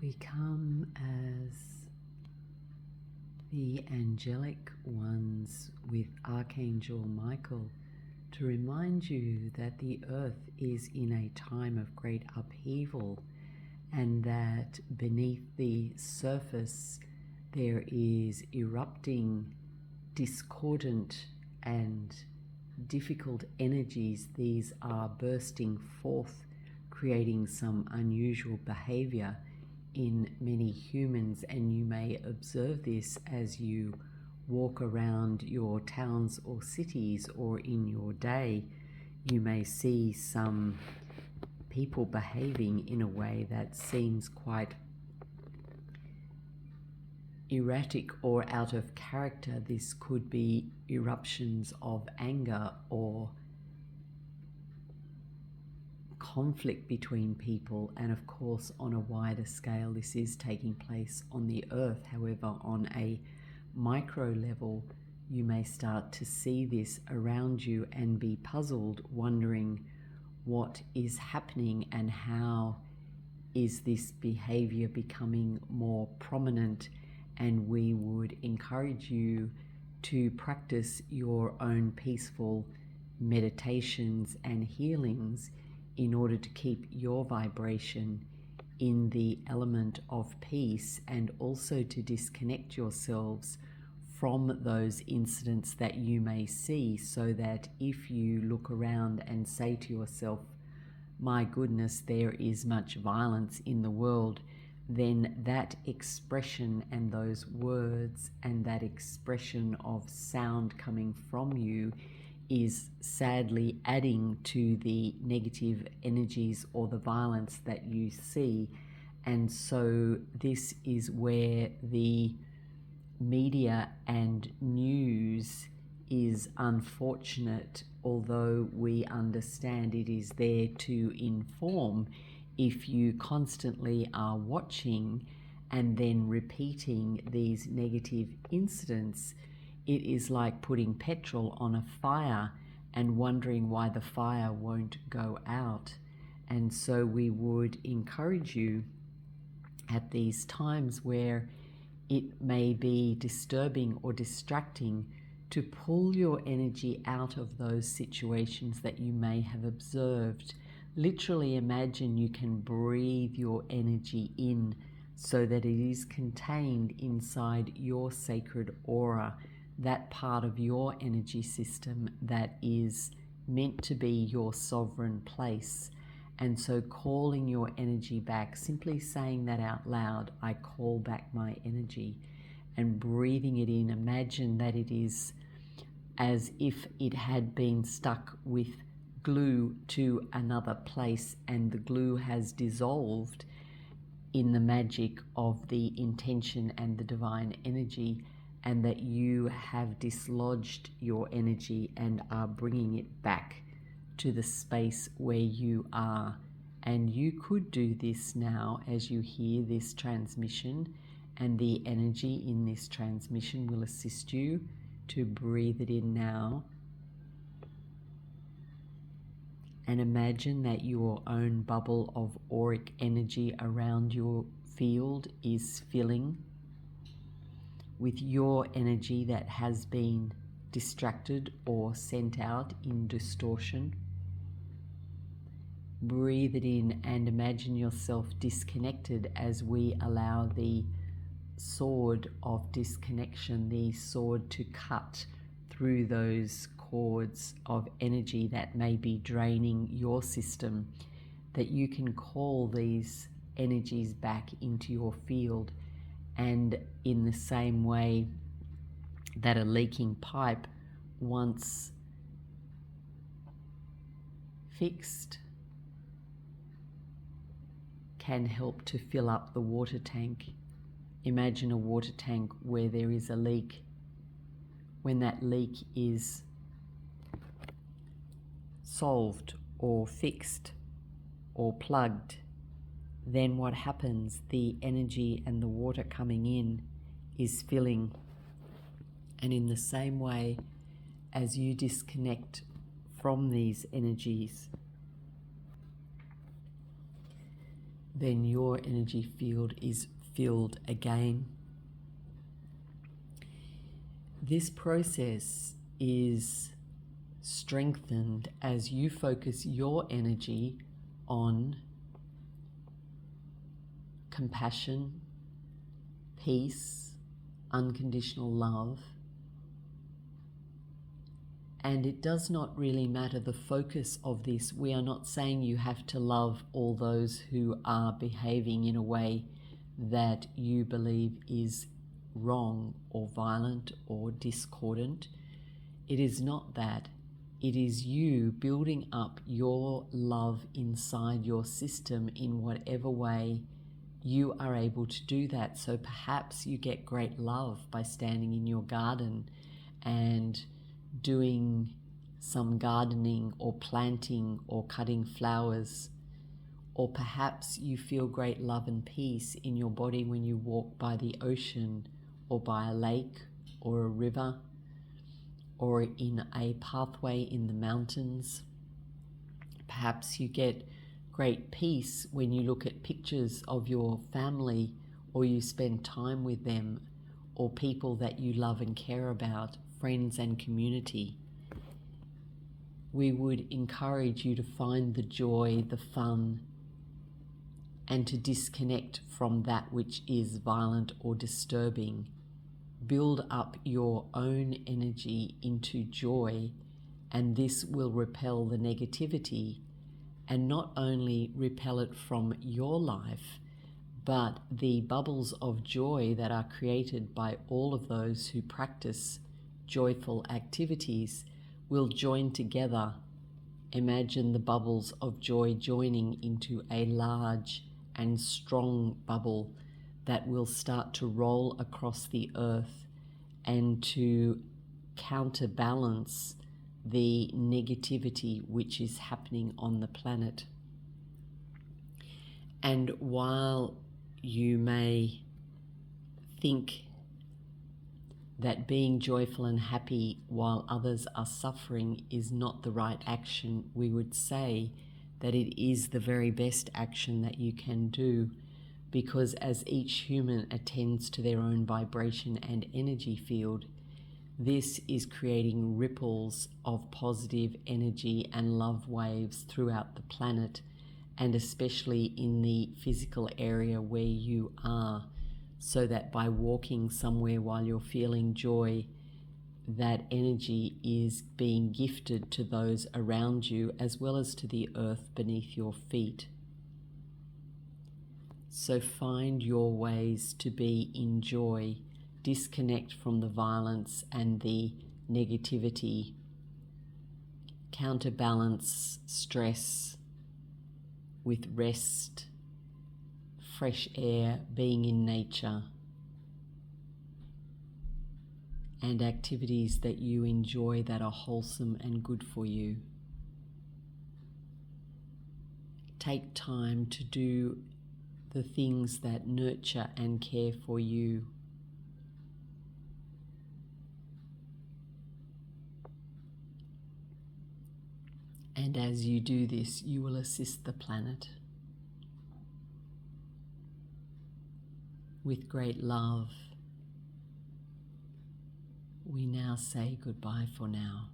We come as the angelic ones with Archangel Michael to remind you that the earth is in a time of great upheaval and that beneath the surface there is erupting discordant and difficult energies. These are bursting forth, creating some unusual behavior in many humans, and you may observe this as you walk around your towns or cities, or in your day you may see some people behaving in a way that seems quite erratic or out of character. This could be eruptions of anger or conflict between people, and of course on a wider scale this is taking place on the earth. However, on a micro level you may start to see this around you and be puzzled, wondering what is happening and how is this behavior becoming more prominent. And we would encourage you to practice your own peaceful meditations and healings in order to keep your vibration in the element of peace, and also to disconnect yourselves from those incidents that you may see, so that if you look around and say to yourself, my goodness, there is much violence in the world, then that expression and those words and that expression of sound coming from you is sadly adding to the negative energies or the violence that you see. And so this is where the media and news is unfortunate, although we understand it is there to inform. If you constantly are watching and then repeating these negative incidents, it is like putting petrol on a fire and wondering why the fire won't go out. And so we would encourage you at these times where it may be disturbing or distracting to pull your energy out of those situations that you may have observed. Literally imagine you can breathe your energy in so that it is contained inside your sacred aura, that part of your energy system that is meant to be your sovereign place. And so calling your energy back, simply saying that out loud, I call back my energy, and breathing it in. Imagine that it is as if it had been stuck with glue to another place, and the glue has dissolved in the magic of the intention and the divine energy, and that you have dislodged your energy and are bringing it back to the space where you are. And you could do this now as you hear this transmission, and the energy in this transmission will assist you to breathe it in now. And imagine that your own bubble of auric energy around your field is filling with your energy that has been distracted or sent out in distortion. Breathe it in and imagine yourself disconnected as we allow the sword of disconnection, the sword to cut through those cords of energy that may be draining your system, that you can call these energies back into your field. And in the same way that a leaking pipe, once fixed, can help to fill up the water tank. Imagine a water tank where there is a leak. When that leak is solved or fixed or plugged, then what happens? The energy and the water coming in is filling. And in the same way, as you disconnect from these energies, then your energy field is filled again. This process is strengthened as you focus your energy on compassion, peace, unconditional love. And it does not really matter the focus of this. We are not saying you have to love all those who are behaving in a way that you believe is wrong or violent or discordant. It is not that. It is you building up your love inside your system in whatever way you are able to do that. So perhaps you get great love by standing in your garden and doing some gardening or planting or cutting flowers. Or perhaps you feel great love and peace in your body when you walk by the ocean or by a lake or a river or in a pathway in the mountains. Perhaps you get great peace when you look at pictures of your family or you spend time with them or people that you love and care about, friends and community. We would encourage you to find the joy, the fun, and to disconnect from that which is violent or disturbing. Build up your own energy into joy, and this will repel the negativity, and not only repel it from your life, but the bubbles of joy that are created by all of those who practice joyful activities will join together. Imagine the bubbles of joy joining into a large and strong bubble that will start to roll across the earth and to counterbalance the negativity which is happening on the planet. And while you may think that being joyful and happy while others are suffering is not the right action, we would say that it is the very best action that you can do, because as each human attends to their own vibration and energy field, this is creating ripples of positive energy and love waves throughout the planet, and especially in the physical area where you are, so that by walking somewhere while you're feeling joy, that energy is being gifted to those around you as well as to the earth beneath your feet. So find your ways to be in joy, disconnect from the violence and the negativity, counterbalance stress with rest, fresh air, being in nature, and activities that you enjoy that are wholesome and good for you. Take time to do the things that nurture and care for you. And as you do this, you will assist the planet. With great love, we now say goodbye for now.